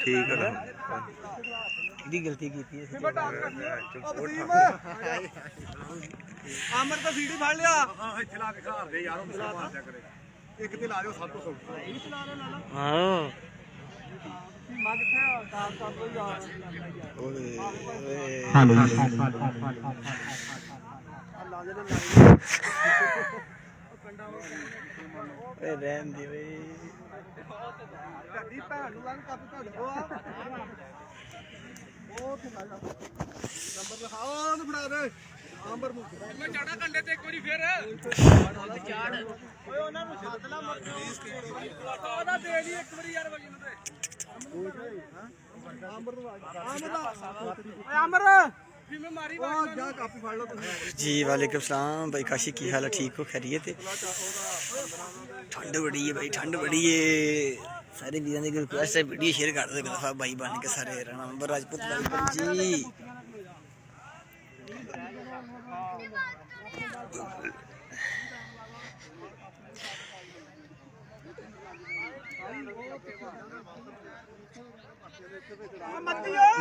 ठीक है गलती की थी आमर तो सीढ़ी फाड़ लिया चला के घर दे यार उसको मार दिया करे एक ते ला दियो सब तो सौखा हां मां किथे दाल साहब को यार हेलो ए रहन दी भाई कदी भैन ਨੂੰ ਲੰਘ ਕੱਪ ਤੁਹਾਡੇ ਕੋ ਆ ਉਹ ਤੇ ਲਾ ਨੰਬਰ ਲਿਖਾਓ ਉਹਨੂੰ ਫੜਾ ਦੇ ਆਂਬਰ ਨੂੰ ਮੈਂ ਜਾਣਾ ਕੰਡੇ ਤੇ ਇੱਕ ਵਾਰੀ ਫੇਰ ਚਾੜ ਓਏ ਉਹਨਾਂ ਨੂੰ ਸੱਦ ਲਾ ਮਰ ਉਹਦਾ ਦੇ ਦੀ ਇੱਕ ਵਾਰੀ ਯਾਰ ਵਗੀ ਨੂੰ ਤੇ ਆਂਬਰ ਨੂੰ ਓਏ ਆਂਬਰ ਵੀ ਮਾਰੀ ਬਾਤ ਜਾ ਕਾਪੀ ਫੜ ਲਓ ਤੁਸੀਂ जी वालेकुम सलाम भाई काशी की हाल है ठीक हो खैरियत है ठंड बड़ी है भाई ठंड बड़ी है सारे वीरों की रिक्वेस्ट है वीडियो शेयर कर दो दफा भाई बन के सारे राणा नंबर राजपूत वेलकम जी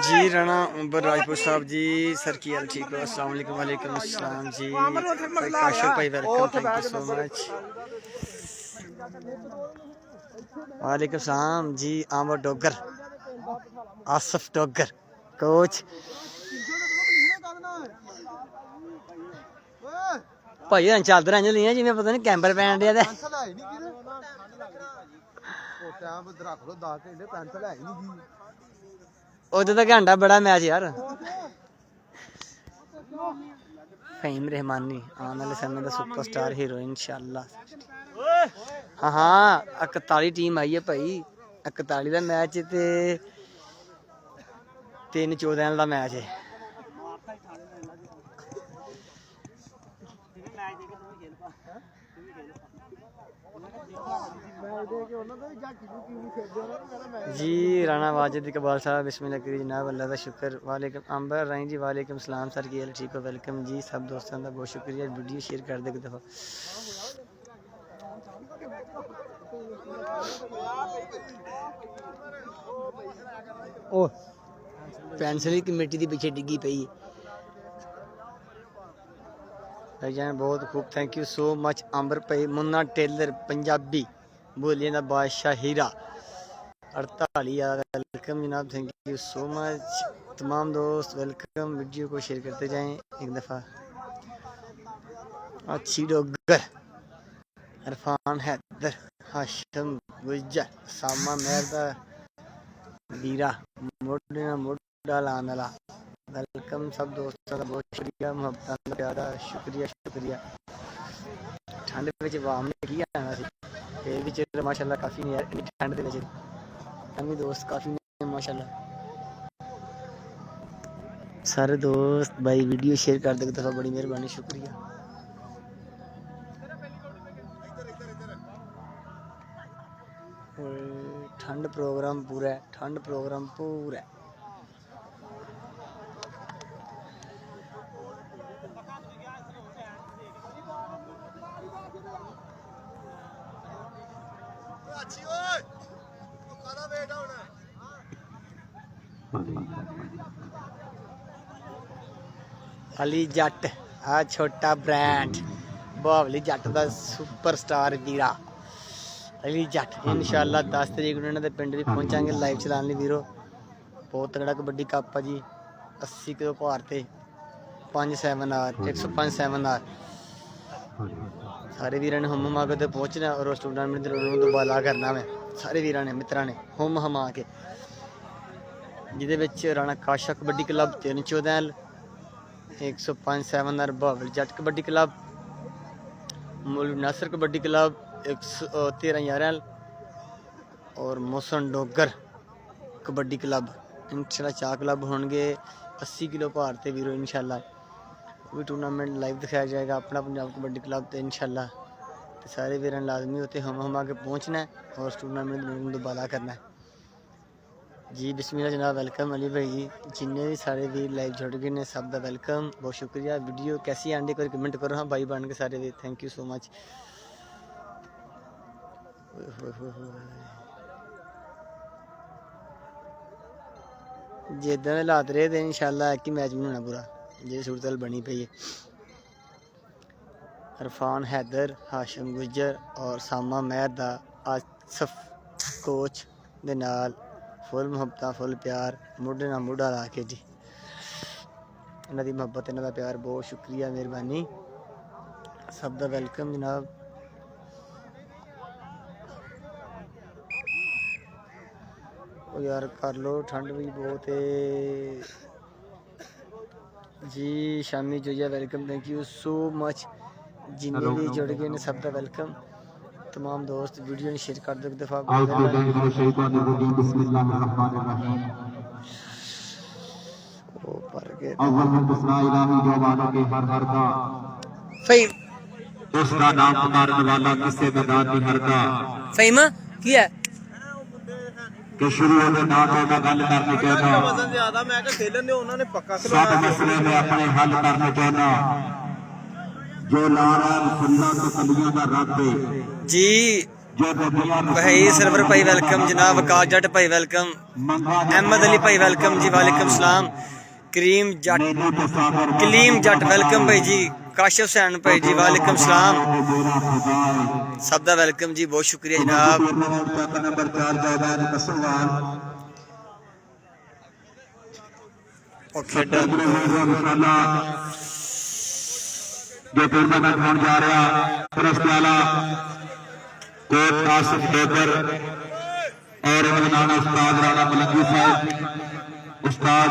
जी राणा अंबर राजपूत साहब जी सर की हाल ठीक हो अस्सलाम वालेकुम वालेकुम अस्सलाम जी काशफ भाई welcome thank you so much वालेकुम सलाम जी आमर डोगर आसफ डोगर कोच भाई चलते रह लिया जिम्मे पता नहीं कैंपर पैन दिया उधर तो घंटा बड़ा मैच यार फहीम रहमानी आने वाले समय का सुपरस्टार हीरो इंशाल्लाह हाँ हाँ 41 टीम आई है भाई 41 का मैच ते 3-14 का मैच है जी राणा वाजिद इकबाल साहब बिस्मिल्लाह करी जनाब अल्लाह का शुक्र वालेकुम अंबर राई जी वालेकुम सलाम सर की हाल ठीक हो वेलकम जी सब दोस्तों का बहुत शुक्रिया वीडियो शेयर कर दे एक दफ़ा ओ पेंसिल कमेटी के पीछे डिग्गी पई भाईजान बहुत खूब थैंक यू सो मच अंबर भाई मुन्ना टेलर पंजाबी बोलिए ना बादशाह हीरा 48 वेलकम जनाब थैंक यू सो मच तमाम दोस्त वेलकम वीडियो को शेयर करते जाएं एक दफ़ा अच्छी डोगर इरफान हैदर हाशिम गुज्जर सामा मेहरदा वीरा मोड़ा मोड़ा लाने वाला वेलकम सब दोस्तों का बहुत शुक्रिया मोहब्बत का प्यारा शुक्रिया शुक्रिया ठंड में वाम ने की आना सी फिर भी चलो माशाल्लाह काफ़ी नहीं यार ठंड के वजह हम दोस्त काफ़ी नहीं माशाल्लाह सारे दोस्त भाई वीडियो शेयर कर दे दफ़ा बड़ी मेहरबानी शुक्रिया ठंड प्रोग्राम पूरा है ठंड प्रोग्राम पूरा है अली जट आ छोटा ब्रांड बावली जट का सुपरस्टार वीरा अली जट इंशाल्लाह 10 तरीक उन्होंने पिंड भी पहुंचांगे लाइव चलाने वीरो बहुत तगड़ा कबड्डी कप है जी 80 किलो भार से 5-7 105 7 सारे वीर ने हम हमा के पहुंचना और उस टूर्नामेंट दोबारा करना मैं सारे वीर ने मित्रा ने हम हमा के जिदे राणा काशा कबड्डी क्लब 3-14 105 7 बहावल जट कबड्डी क्लब मौलवी नासर कबड्डी क्लब 13 और मोहसन डोगर कबड्डी क्लब इंशाल्लाह 4 क्लब होंगे 80 किलो भार ते वीरो इंशाल्लाह भी टूर्नामेंट लाइव दिखाया जाएगा अपना पंजाब कबड्डी क्लब तो इंशाल्लाह तो सारे वीर लाजमी होते हम आगे पहुँचना है और उस टूर्नामेंट में दोबारा करना है जी। बिस्मिल्लाह जनाब वेलकम अली भाई जी जिन्हें भी सारे वीर लाइव जुड़ गए ने सब का वेलकम बहुत शुक्रिया। वीडियो कैसी आंदी कोई कमेंट करो हाँ भाई बन के सारे वीर थैंक यू सो मच। जे इदा हालात रहे तो इंशाल्लाह एक ही मैच बनाना पूरा जी सूरत बनी पई है। इरफान हैदर हाशिम गुजर और सामा महर दा आसफ कोच दे नाल फुल मुहब्बत फुल प्यार मुढ़े नाल मुढ़ा ला के जी इन्हां दी मुहब्बत इन्हां दा प्यार बहुत शुक्रिया मेहरबानी सब दा वेलकम जनाब। ओ यार कर लो ठंड भी बहुत है जी। Shami Joya welcome thank you so much जिन्हें भी जुड़ गए ने सब का वेलकम। तमाम दोस्त वीडियो ने शेयर कर दो एक दफ़ा उसका नाम पुकारने वाला किससे मैदान नहीं हारता फहीमा की है कि शुरू होने ना तो मैं गल करने कहना वजन ज्यादा मैं कहा खेलन ने उन्होंने पक्का सब मसले में अपने हल करने कहना जो लारा फुल्ला तो कलियां का रब है जी। जो नदियां भाई सरवर भाई वेलकम जनाब वकास जट भाई वेलकम अहमद अली भाई वेलकम जी वालेकुम सलाम कलीम जट वेलकम भाई जी काशिफ हुसैन भाई जी वालेकुम सलाम सब दा वेलकम जी बहुत शुक्रिया जनाब। जो टूर्नामेंट होने जा रहा फरस वाला कोच आसिफ डोगर और मौलाना उस्ताद राणा मलंगी साहब उस्ताद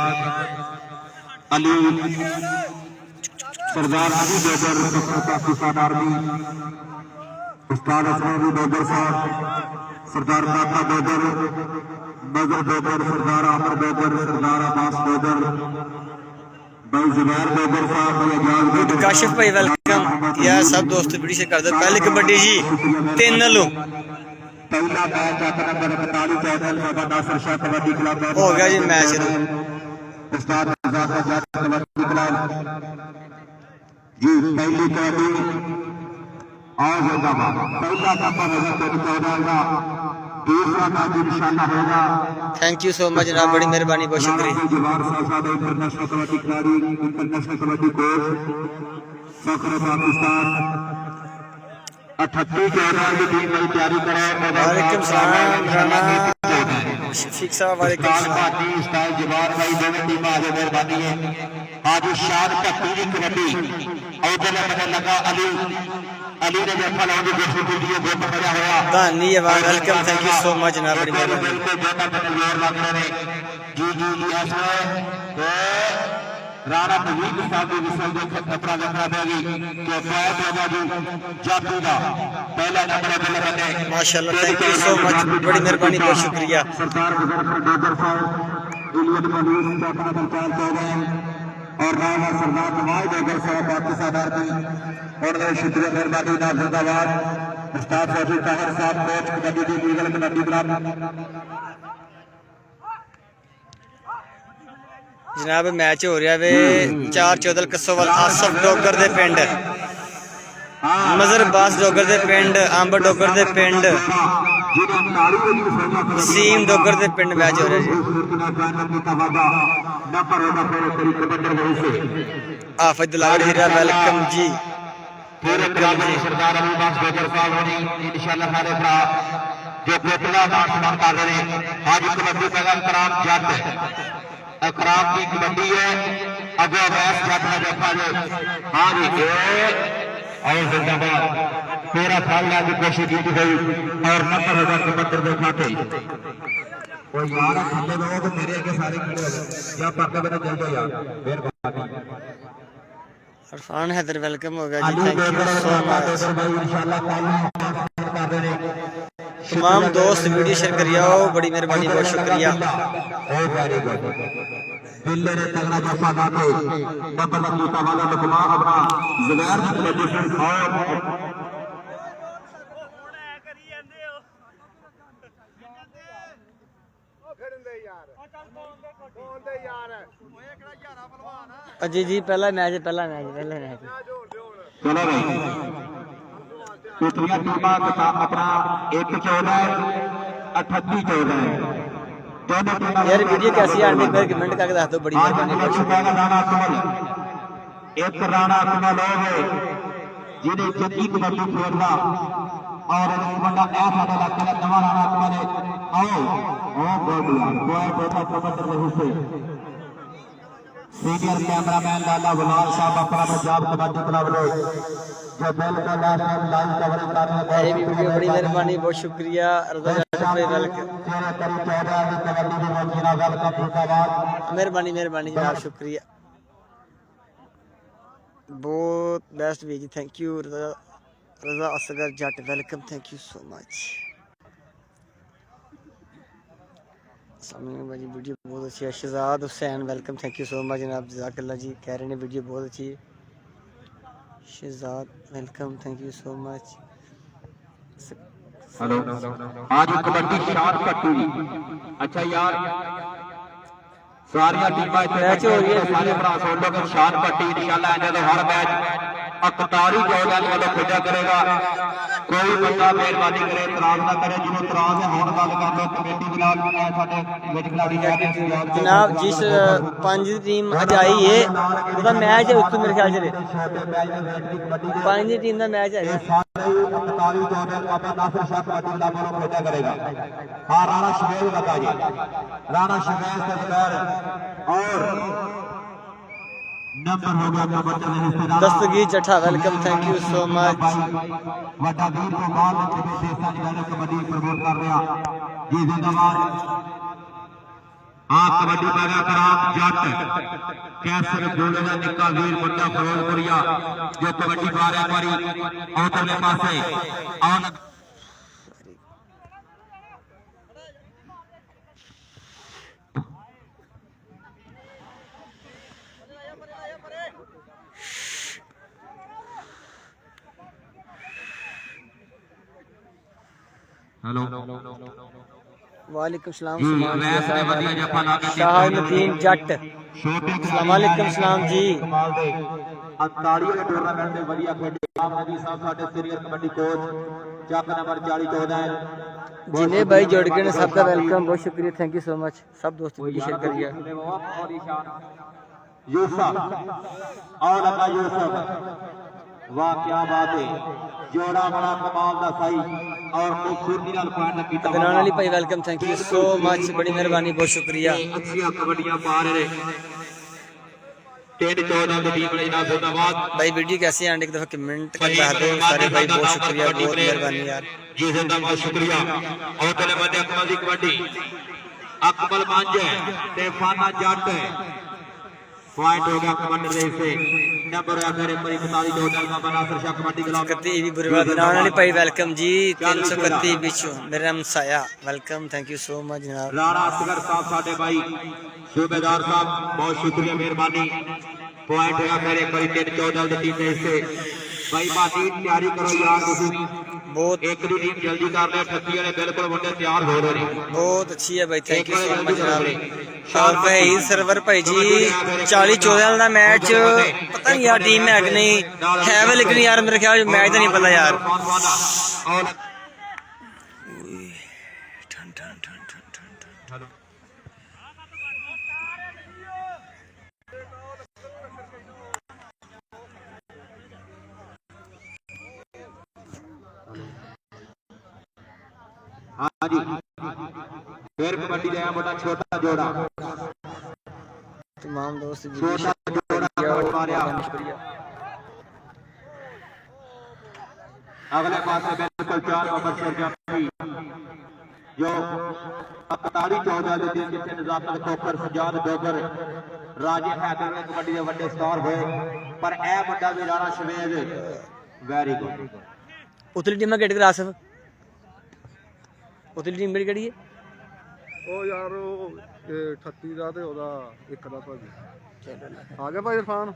अली सरदार अली डोगर पाकिस्तान आर्मी उस्ताद असलम डोगर साहब सरदार काका डोगर नजर डोगर सरदार आमर डोगर सरदार अब्बास डोगर भाई जुबैर डोगर साहब भाई अजाज डोगर काशिफ भाई वेलकम यार सब दोस्त वीडियो शेयर कर दो। पहली कबड्डी जी 3 पहला मैच नंबर 41 चैनल बाबा नासिर शाह कबड्डी क्लब हो गया जी मैच उस्ताद कबड्डी क्लब जी पहली कबड्डी आज होगा पहला नंबर होगा 14 का दूसरा मैच इंशाल्लाह होगा। थैंक यू सो मच जनाब बड़ी मेहरबानी बहुत शुक्रिया। इंटरनेशनल कबड्डी खिलाड़ी इंटरनेशनल कबड्डी कोच फखर पाकिस्तान 38 के ओवर की टीम में तैयारी करें। वालेकुम सलाम राणा शफीक साहब वालेकुम सलाम स्टाइल जवान भाई दोनों टीम आगे मेहरबानी है। आज शाद भट्टी की कबड्डी और पता लगा अली ने जैसा लाउंड कोशिश की है बहुत मजा होया धानी जवान welcome thank you so much जनाब बड़ी मेहरबानी जी जी जी ऐसा तो राणा मजीद साहब की विशल देख कपड़ा लगना देगी तो बहुत होगा जी जादू का पहला नंबर बल्ले बने माशाल्लाह थैंक यू सो मच बड़ी मेहरबानी बहुत शुक्रिया। सरदार मुजफ्फर डोगर साहब इलियट मनीष का अपना पंचायत हो गए और राणा सरदार नवाज डोगर साहब पाकिस्तान आर्मी और शुक्रिया मेहरबानी नाजिंदाबाद उस्ताद फौजी ताहिर साहब कोच कबड्डी की लीगल कबड्डी क्लब जनाब मैच हो रहा वे 4-14 कसोवाल आसफ डोगर दे पिंड मजर बास डोगर दे पिंड अंब डोगर दे पिंड वसीम डोगर दे पिंड मैच हो रहा जी। आफत दुलार हीरा वेलकम जी सरदार अलीबास डोगर साहब होनी इंशाल्लाह सारे भरा जो पेटला मान सम्मान कर रहे हैं। आज कबड्डी का कराम जट अकराम की कबड्डी है अगो अवैस जट में देखा जाए। हाँ जी और जिंदाबाद पूरा फल लाने की कोशिश की गई और नंबर होगा कबड्डी देखा थे वो यार थले लोग मेरे आगे सारे खड़े हो गए या पाके मैंने चल जाओ यार मेहरबानी। इरफान हैदर वेलकम हो गया जी थैंक यू सो मच। कर रहे हैं तमाम दोस्त वीडियो शेयर करिए, बड़ी मेहरबानी, बहुत शुक्रिया। वेरी गुड बिल्ले ने तगड़ा जैसा लाके नंबर जूता वाला लुकमा अपना जुबैर की पोजीशन और अजय जी पहला मैच चलो भाई पिछलियां टीमां अपना 1-14 38-14 दोनों टीमां यार वीडियो कैसी है आंटी पर कमेंट करके दस दो, बड़ी मेहरबानी। एक राणा कमल जिन्हें जगी कबड्डी खेलना और बंदा ऐ साडे इलाके का नवा राणा कमल आओ ओ बोलिया कोई बेटा कबड्डी नहीं से सीनियर कैमरामैन लाला गुलाल साहब अपना पंजाब कबड्डी क्लब ने जो बिल्कुल लाइव कवरेज कर रहे हैं। भी वीडियो बड़ी मेहरबानी, बहुत शुक्रिया। मेहरबानी मेहरबानी जनाब, शुक्रिया, बहुत बेस्ट वी जी, thank you. Raza Asghar Jatt welcome, thank you so much. सामने भाजी वीडियो बहुत अच्छी है। Shahzad Hussain welcome, thank you so much जनाब, जज़ाकल्लाह जी, कह रहे हैं वीडियो बहुत अच्छी है। Shahzad welcome, thank you so much. Hello आज कबड्डी शार्ट कट्टू जी। अच्छा यार सारिया टीमां मैच हो रही है, सारे भरा सुन लो कि शार्ट पट्टी इंशाल्लाह इन्हें तो हर मैच 41 14 वालों खेजा करेगा। कोई बंदा मेहरबानी करे इतराज ना करे, जिन्हें इतराज है हुण गल कर लो कमेटी के नाल साडे विच खिलाड़ी जनाब जिस 5 टीम अज आई है ਉਹਦਾ मैच है उस मेरे ख्याल से 5 टीम का मैच है। हाँ राणा शबेल बता जी, राणा शबेल से बगैर और नंबर हो गया कबड्डी में हिस्सेदार Dastgir Chattha welcome, thank you so much. वड्डा वीर को बाद देसां दी गल कबड्डी प्रमोट कर रहा जी, जिंदाबाद। हाँ कबड्डी पैदा कराम जट कैसर गोले का निक्का वीर मुंडा फिरोजपुरिया जो कबड्डी पा रहा मारी उधरले पासे आउन हेलो वालेकुम सलाम शाहनदीन जट, अस्सलाम वालेकुम सलाम जी। 48 वाले टूर्नामेंट में बढ़िया खेडे नबी साहब साडे सीनियर कबड्डी कोच चक नंबर 40-14 जिन्हें भाई जोड़ के सबका वेलकम, बहुत शुक्रिया, थैंक यू सो मच। सब दोस्त वीडियो शेयर करिए। यूसुफ और लगा यूसुफ, वाह क्या बात है, जोड़ा बड़ा कमाल दा सही और खूबसूरती नाल पॉइंट कीता। अदनान अली भाई welcome, thank you so much, बड़ी मेहरबानी, बहुत शुक्रिया। अच्छियां कबड्डियां पा रहे हैं 3-14 की टीम ने जिंदाबाद। भाई वीडियो कैसी है एक दफा कमेंट कर दो सारे भाई, बहुत शुक्रिया, बहुत मेहरबानी यार जी, जिंदाबाद, शुक्रिया। और तले मध्य अकमल दी कबड्डी अकमल मंज ते फाना जट पॉइंट हो गया कमांडर दे से नंबर आ करे पर 41-14 का बना सरशा कबड्डी क्लब कत्ती भी बुरवा अदनान अली भाई वेलकम जी, 331 बिचो मेरा हमसाया welcome, thank you so much जनाब। राणा असगर साहब साडे भाई सूबेदार साहब बहुत शुक्रिया, मेहरबानी। पॉइंट होया करे पर 3-14 की टीम दे से भाई बाती तैयारी करो यार, तुसी बहुत एक दी टीम जल्दी कर ले, 38 वाले बिल्कुल मुंडे तैयार हो रहे हैं, बहुत अच्छी है भाई, थैंक यू सो मच जनाब। और भाई सरवर भाई जी 40-14 का मैच पता नहीं यार टीम है कि नहीं है वे, लेकिन यार मेरे ख्याल मैच तो नहीं पता यार। हाँ जी फिर कबड्डी जाया मोटा छोटा जोड़ा, तमाम दोस्त छोटा जोड़ा मारिया अगले पासे बिल्कुल 4 नंबर सरजमी जो 41-14 के दिन जिथे नजाकत खोकर सजाद डोगर राजे हैदर ने कबड्डी के बड़े स्टार हुए, पर ए बड़ा भी राणा शवेज वेरी गुड। उतली टीम गेट क्लास ਉਤਲੀ ਟੀਮ ਕਿਹੜੀ ਹੈ? ਉਹ ਯਾਰ ਉਹ 38 ਦਾ ਤੇ ਉਹਦਾ 1 ਦਾ ਭਾਜੀ ਚਲੋ ਆ ਗਿਆ ਭਾਈ ਇਰਫਾਨ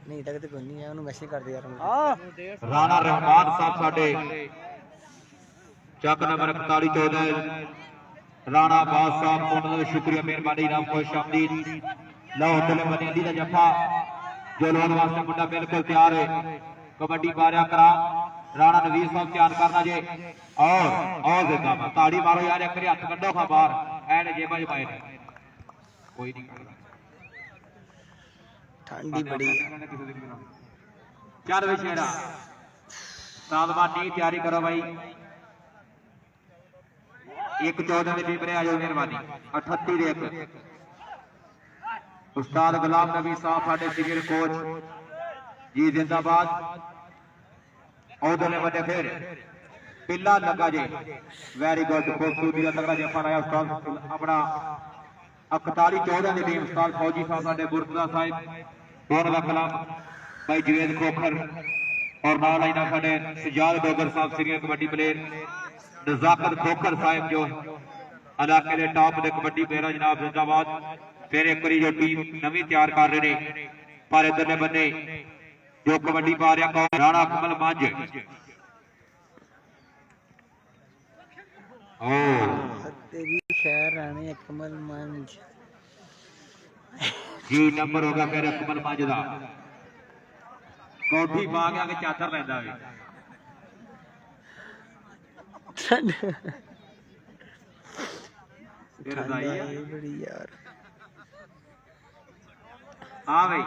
ਨਹੀਂ ਤੱਕ ਤੇ ਕੋਈ ਨਹੀਂ ਹੈ, ਉਹਨੂੰ ਮੈਸੇਜ ਕਰਦੇ ਯਾਰ ਰਾਣਾ ਰਹਿਮਾਨ ਸਾਹਿਬ ਸਾਡੇ ਚੱਕ ਨੰਬਰ 41 14 ਰਾਣਾ ਬਾਦ ਸਾਹਿਬ ਉਹਨਾਂ ਦਾ ਸ਼ੁਕਰੀਆ ਮਿਹਰਬਾਨੀ ਨਾਮ ਖੁਸ਼ ਆਮਦੀਦ। ਲਓ ਉਧਰਲੇ ਬੰਨੇ ਦੀ ਦਾ ਜੱਫਾ ਜੋ ਲਾਉਣ ਵਾਸਤੇ ਮੁੰਡਾ ਬਿਲਕੁਲ ਤਿਆਰ ਹੈ। ਕਬੱਡੀ ਮਾਰਿਆ ਕਰਾ ਰਾਣਾ ਨਵੀਰ ਸਾਹਿਬ ਧਿਆਨ ਕਰਨਾ ਜੇ ਔਰ ਜ਼ਿੰਦਾ ਤਾੜੀ ਮਾਰੋ ਯਾਰ, ਇੱਕ ਹੱਥ ਕੱਢੋ ਖਾ ਬਾਹਰ ਐਨ ਜੇਬਾਂ ਚ ਪਾਏ ਨੇ ਕੋਈ ਨਹੀਂ ਕਰਦਾ ਠੰਡੀ ਬੜੀ ਹੈ। ਚੱਲ ਵੇ ਸ਼ੇਰਾ ਸਾਲਵਾ ਨੀ ਤਿਆਰੀ ਕਰੋ ਬਾਈ। 1-14 ਦੇ ਟੀਮ ਰੇ ਆਜੋ ਮਿਹਰਬਾਨੀ 38 ਦੇ 1 ਉਸਤਾਦ ਗੁਲਾਮ ਨਬੀ ਸਾਹਿਬ ਸਾਡੇ ਸੀਨੀਅਰ ਕੋਚ ਜੀ ਜ਼ਿੰਦਾਬਾਦ। ਉਧਰਲੇ ਬੰਦੇ ਫਿਰ ਪਿੱਲਾ ਲੱਗਾ ਜੇ ਵੈਰੀ ਗੁੱਡ ਖੂਬਸੂਰਤੀ ਦਾ ਤਗੜਾ ਜੱਫਾ ਲਾਇਆ ਉਸਤਾਦ ਆਪਣਾ 41-14 ਦੀ ਟੀਮ ਉਸਤਾਦ ਫੌਜੀ ਸਾਹਿਬ ਸਾਡੇ ਗੁਰਦੁਆਰਾ ਸਾਹਿਬ ਉਹਨਾਂ ਦਾ ਕਲਾਮ ਭਾਈ ਜਵੇਦ ਖੋਖਰ ਔਰ ਨਾਲ ਇਹਨਾਂ ਸਾਡੇ ਸਜਾਦ ਡੋਗਰ ਸਾਹਿਬ ਸੀਨੀਅਰ ਕਬੱਡੀ ਪਲੇਅਰ ਨਜ਼ਾਕਤ ਖੋਖਰ ਸਾਹਿਬ ਜੋ ਇਲਾਕੇ ਦੇ ਟਾਪ ਦੇ ਕਬੱਡੀ ਪਲੇਅਰ ਜਨਾਬ ਜ਼ਿੰਦਾਬਾਦ। ਫਿਰ ਇੱਕ ਵਾਰੀ ਜੋ ਟੀਮ ਨਵੀਂ ਤਿਆਰ ਕਰ ਰਹੇ ਨੇ ਪਰ ਇਧਰਲੇ ਬੰਨੇ ਜੋ ਕਬੱਡੀ ਪਾ ਰਿਹਾ ਰਾਣਾ ਕਮਲ ਮੰਝ ਤੇਰੀ ਖੈਰ ਰਾਣੇ ਕਮਲ ਮੰਝ ਜੀ ਨੰਬਰ ਹੋ ਗਿਆ ਫਿਰ ਕਮਲ ਮੰਝ ਦਾ ਕੋਠੀ ਪਾ ਗਿਆ ਕਿ ਚਾਦਰ ਲੈਂਦਾ ਵੇ ਬੜੀ ਯਾਰ ਆ ਬਈ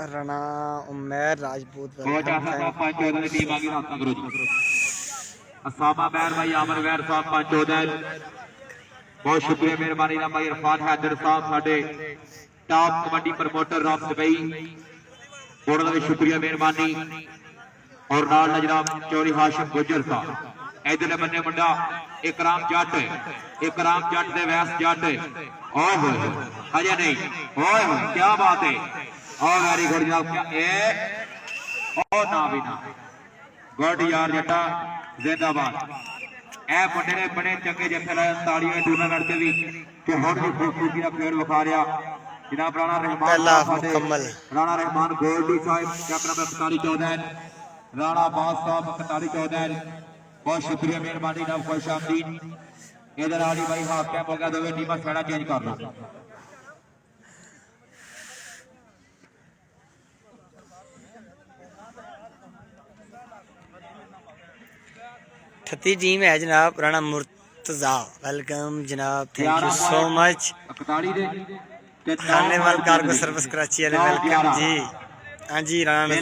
राणा उमैर राजपूत कोच आसा पंच ओदल की टीम आगे रास्ता करो जी असामा मैर भाई आमर वैर साहब पंच ओदल बहुत शुक्रिया मेहरबानी ना भाई इरफान हैदर साहब साडे top kabaddi promoter Ram Dubai ਉਹਨਾਂ ਦਾ ਵੀ ਸ਼ੁਕਰੀਆ ਮਿਹਰਬਾਨੀ ਔਰ ਨਾਲ ਜਨਾਬ ਚੌਰੀ ਹਾਸ਼ਮ ਗੁੱਜਰ ਸਾਹਿਬ ਇਧਰਲੇ ਬੰਨੇ ਮੁੰਡਾ ਇਕਰਾਮ ਜੱਟ ਦੇ ਵੈਸ ਜੱਟ ਓਏ ਹੋਏ ਹਜੇ ਨਹੀਂ ਓਏ ਹੋਏ ਕੀ ਬਾਤ ਹੈ और वेरी गुड जनाब और ना भी ना गुड यार जट्टा जिंदाबाद ए मुंडे ने बड़े चंगे जफे लाए ताड़ियां टूर्नामेंट से भी कि हुण भी खूबसूरती दा खेल विखा रहा जनाब राणा रहमान राणा रहमान गोल्डी साहब चक नंबर 41-14 राणा बाद साहब 41-14 बहुत शुक्रिया मेहरबानी नाम खुश आमदीद इधर आली भाई हाफ कैंप हो गया दोवें टीमां साइडा चेंज कर लो छठी टीम है जनाब राणा मुर्तजा वेलकम जनाब थैंक यू सो मच खाने वाल कार को सर्विस कराची वाले वेलकम जी हाँ जी राणा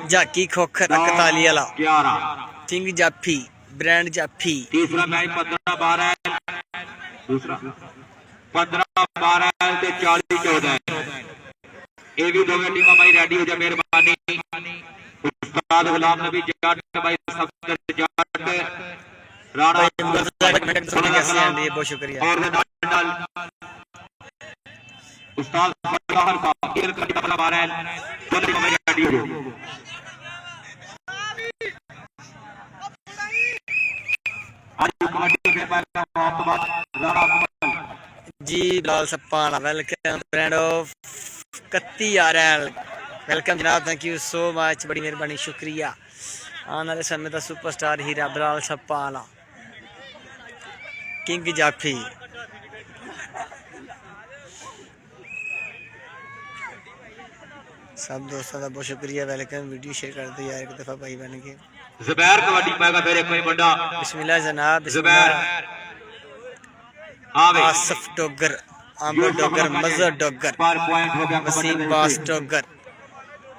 झाकी खोखर 41 वाला किंग जाफी ब्रांड जाफी तीसरा मैच 15-12 दूसरा 15-12 ਤੇ 40-14 ਇਹ ਵੀ ਦੋਵੇਂ ਟੀਮਾਂ ਭਾਈ ਰੈਡੀ ਹੋ ਜਾ ਮਿਹਰਬਾਨੀ उस्ताद गुलाम नबी जट भाई सफदर जट राणा बहुत शुक्रिया और उस्ताद फरहान साहब खेल का अपना बार है चलो भाई रेडी हो आज कबड्डी के बाद Rana ji Bilal Sappana welcome brand of 31 RL welcome जनाब थैंक यू सो मच बड़ी मेहरबानी शुक्रिया आने वाले समय का सुपरस्टार हीरा बिलाल सप्पाना किंग जाफी सब दोस्तों का बहुत शुक्रिया वेलकम वीडियो शेयर कर दो यार एक दफा भाई बन के जुबैर कबड्डी पाएगा फिर एक बंदा बिस्मिल्लाह जनाब जुबैर आसिफ डोगर आमर डोगर मजर डोगर पर पॉइंट हो गया वसीम बास डोगर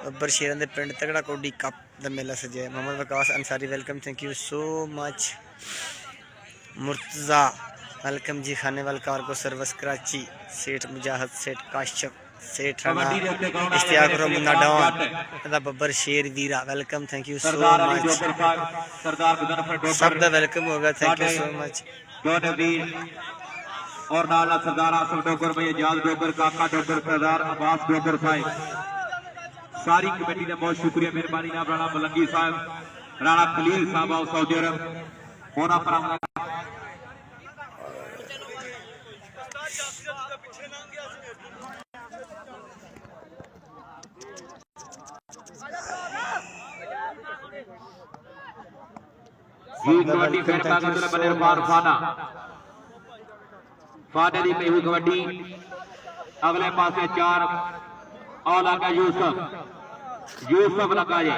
अब्बर शेरन दे पिंड तगड़ा कौडी कप दा मेला सजाया Mohammad Waqas Ansari welcome thank you so much Murtaza welcome ji Khanewal car को सर्विस कराची सेठ मुजाहिद सेठ काशफ सेठ राणा इश्तियाक मुन्ना डॉन दा बब्बर शेर वीरा welcome thank you so Sardar Ali much Dogar साहब सरदार गुजरफर डोगर सब दा वेलकम होगा थैंक यू सो मच दोनों वीर और नाला सरदार आसफ डोगर भाई एजाज डोगर काका डोगर सरदार अब्बास डोगर साहब सारी कमेटी का बहुत शुक्रिया मेहरबानी नाम राणा मलंगी साहब राणा खलील साहब ऑफ सऊदी अरब होना पर जी कबड्डी फिर ताकत बने पार फाना फाने दी पई हुई कबड्डी अगले पासे 4 और लगा यूसुफ लगा जी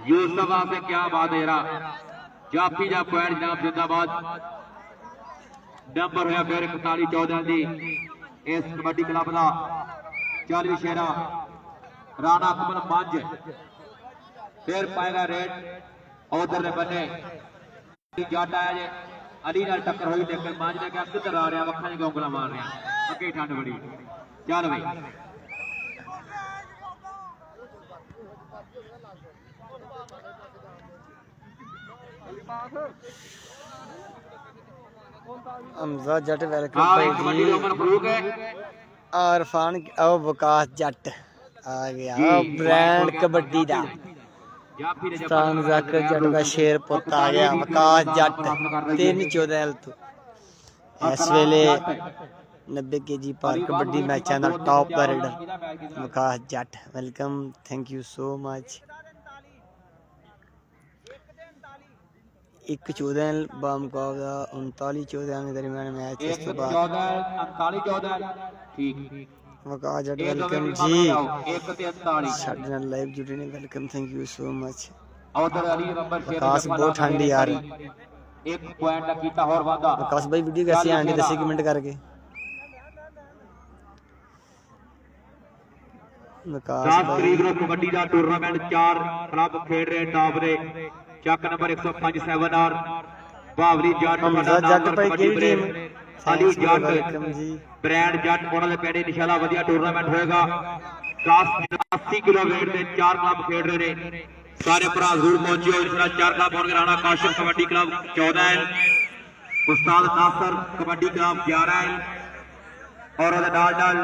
यूसुफ से क्या बात है यार जाफी जा पॉइंट जनाब जिंदाबाद नंबर है फिर 41-14 दी इस कबड्डी क्लब का 40 शेरा राणा कमल मंज फिर पाएगा रेड उधर ने बने जट आया जे अली नाल टक्कर हुई लेकिन मंज ने क्या किधर आ रहा वखा जी गोंगला मार रहा अगे ठंड बड़ी चल भाई हमजा जट वेलकम हाँ भाई कबड्डी जी उमर फरूक है इरफान ओ वकास जट आ गया जी, ब्रांड कबड्डी दा जाफी ने जब तान जाकर जट का शेर पुत आ गया वकास जट 3-14 तो इस वेले 90 kg पर कबड्डी मैचों का टॉप दा raider Waqas Jatt welcome thank you so much 1-14 बामुकाबला 39-14 के दरमियान मैच इस तो बाद 14 ठीक वकास जट एक वेलकम मिनट जी 1 ते 48 साडे नाल लाइव जुड़े ने welcome thank you so much उधर अली नंबर शेर वकास बहुत ठंड यार एक पॉइंट का कीता और वादा वकास भाई वीडियो कैसी आंटी दसी कमेंट करके वकास 10 भाई तरीक ਨੂੰ ਕਬੱਡੀ ਦਾ ਟੂਰਨਾਮੈਂਟ 4 ਕਲੱਬ ਖੇਡ ਰਹੇ ਟਾਪ ਦੇ ਚੱਕ ਨੰਬਰ 105 7 ਆਰ ਬਾਵਰੀ ਜੱਟ हमजा जट भाई केड़ी टीम ਅਲੀ ਜੱਟ वेलकम जी ਬ੍ਰਾਂਡ ਜੱਟ ਉਹਨਾਂ ਦੇ ਪਿੰਡ ਇਨਸ਼ਾਅੱਲਾ ਵਧੀਆ ਟੂਰਨਾਮੈਂਟ ਹੋਏਗਾ 80 ਕਿਲੋ weight ਦੇ 4 ਕਲੱਬ ਖੇਡ ਰਹੇ ਨੇ ਸਾਰੇ ਭਰਾ ਜ਼ਰੂਰ ਪਹੁੰਚਿਓ ਇਨਸ਼ਾਅੱਲਾ 4 ਕਲੱਬ ਹੋਣਗੇ ਰਾਣਾ ਕਾਸ਼ਮ ਕਬੱਡੀ ਕਲੱਬ 14 ਹੈ ਉਸਤਾਦ ਨਾਸਰ ਕਬੱਡੀ ਕਲੱਬ 11 ਹੈ ਔਰ ਉਹਦੇ ਨਾਲ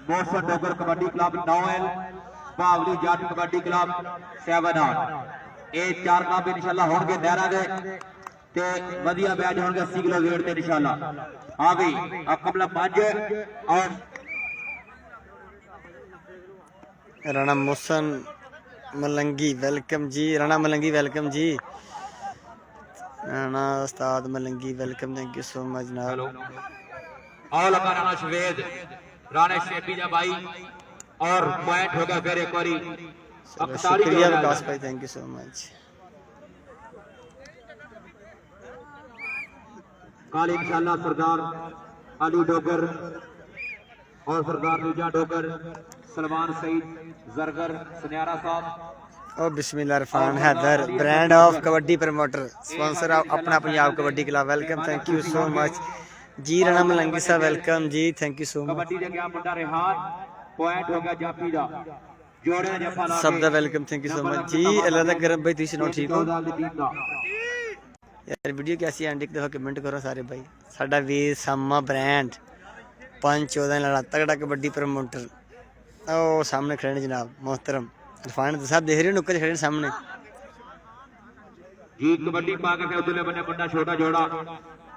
ਮੋਸਨ ਡੋਗਰ ਕਬੱਡੀ ਕਲੱਬ 9 ਹੈ ਬਾਵਲੀ ਜੱਟ ਕਬੱਡੀ ਕਲੱਬ 7 ਹੈ ਇਹ 4 ਕਲੱਬ ਇਨਸ਼ਾਅੱਲਾ ਹੋਣਗੇ ਨਹਿਰਾਂ ਦੇ ਤੇ ਵਧੀਆ ਮੈਚ ਹੋਣਗੇ 80 ਕਿਲੋ weight ਤੇ ਇਨਸ਼ਾਅੱਲਾ ਹਾਂ ਵੀ ਕਮਲਾ 5 ਔਰ Rana Mohsin Malangi welcome ji Rana Malangi welcome ji Rana Ustad Malangi welcome thank you so much जनाब और लगा राणा शवेद राणा शेपी जा भाई और पॉइंट होगा फिर एक बारी चलो, शुक्रिया विकास भाई थैंक यू सो मच कल इंशाल्लाह सरदार अली डोगर और सरदार नीजा डोगर सलमान सईद जरगर सुनियारा साहब और बिस्मिल्लाह Irfan Haider brand of kabaddi promoter sponsor of अपना Punjab kabaddi club welcome thank you so much जी राणा मलंगी साहब वेलकम जी thank you so much kabaddi दे गया मुंडा रेहान पॉइंट हो गया जाफी दा जोड़े जफा ला सब दा welcome thank you so much जी अल्लाह दा करम भाई तुम सुनाओ ठीक हो यार वीडियो कैसी एंड एक दफा कमेंट करो सारे भाई साडा वीर सामा ब्रांड 5-14 लड़ा तगड़ा कबड्डी प्रमोटर ओ सामने खड़े ने जनाब मोहतरम इरफान साहब देख रहे हो नुक्कड़ खड़े सामने जी कबड्डी पा के उधरले बने मुंडा छोटा जोड़ा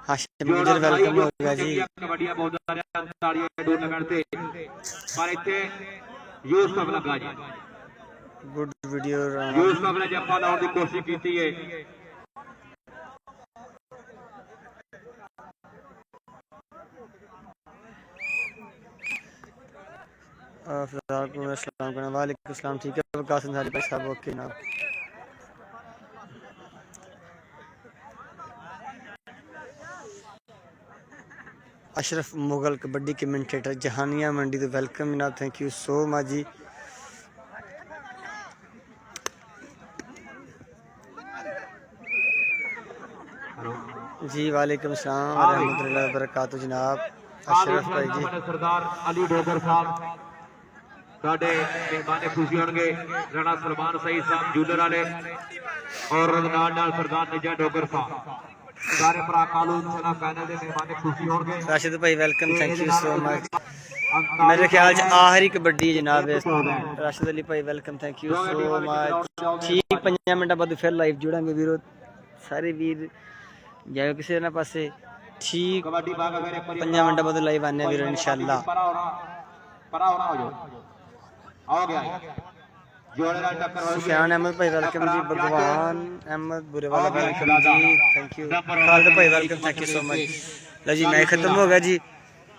हाशिम गुजर वेलकम हो गया जी कबड्डियां बहुत सारे ताड़ियां टूर्नामेंट ते पर इथे यूसुफ लगा जी गुड वीडियो यूसुफ ने जफा लाउण दी कोशिश कीती है वालेकुम अस्सलाम ठीक है वकास अंसारी भाई साहब ओके ना अशरफ मुगल कबड्डी कमेंटेटर जहानिया मंडी तो वेलकम जनाब थैंक यू सो मच जी जी वालेकुम अस्सलाम रहमतुल्लाहि व बरकातहू जनाब अशरफ भाई जी सरदार अली डोगर साहब साडे मेहमान खुशी होंगे राणा सलमान सईद साहब जूलर वाले और नाल सरदार निजा डोगर साहब सारे भरा कालू चना पैनल के मेहमान खुशी होंगे। राशिद भाई welcome thank you so much. मेरे ख्याल च आखिरी कबड्डी जनाब राशिद अली भाई welcome thank you so much. ठीक 5 मिनट बाद फिर लाइव जुड़ांगे वीरो सारे वीर जाओ किसी ना पासे ठीक 5 मिनट बाद लाइव आने वीरो इंशाल्लाह। सुफियान अहमद भाई वेलकम जी। भगवान अहमद बुरेवाला वेलकम जी थैंक यू। खालिद भाई welcome thank you so much. लो जी मैच खत्म हो गया जी।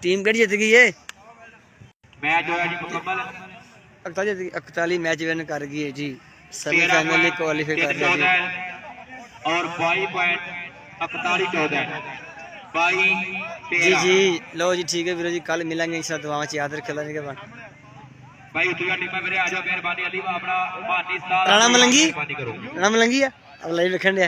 टीम केड़ी जीत गई है? मैच होया जी मुकम्मल 41 मैच विन कर गई है जी। सेमीफाइनल में क्वालीफाई कर लिया जी और 22.41 जी जी। लो जी ठीक है वीरो जी कल मिलेंगे इंशाल्लाह। दुआओं च याद रखियो अल्लाह के बाद भाई उठिया टीम मेरे आ जाओ मेहरबानी अली अपना मानी स्टार राणा मलंगी मेहरबानी करो। राणा मलंगी है अब लाइव देखण दे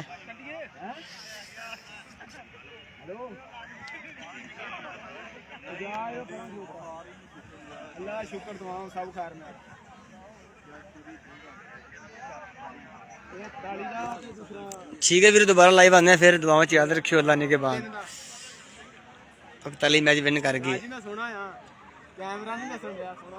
अल्लाह शुक्र दुआओं सब खैर में ठीक है वीरो दोबारा लाइव आने फिर दुआओं च याद रखियो अल्लाह ने के बाद 41 मैच विन कर गई। मैं सोना कैमरा नहीं दसन गया सोना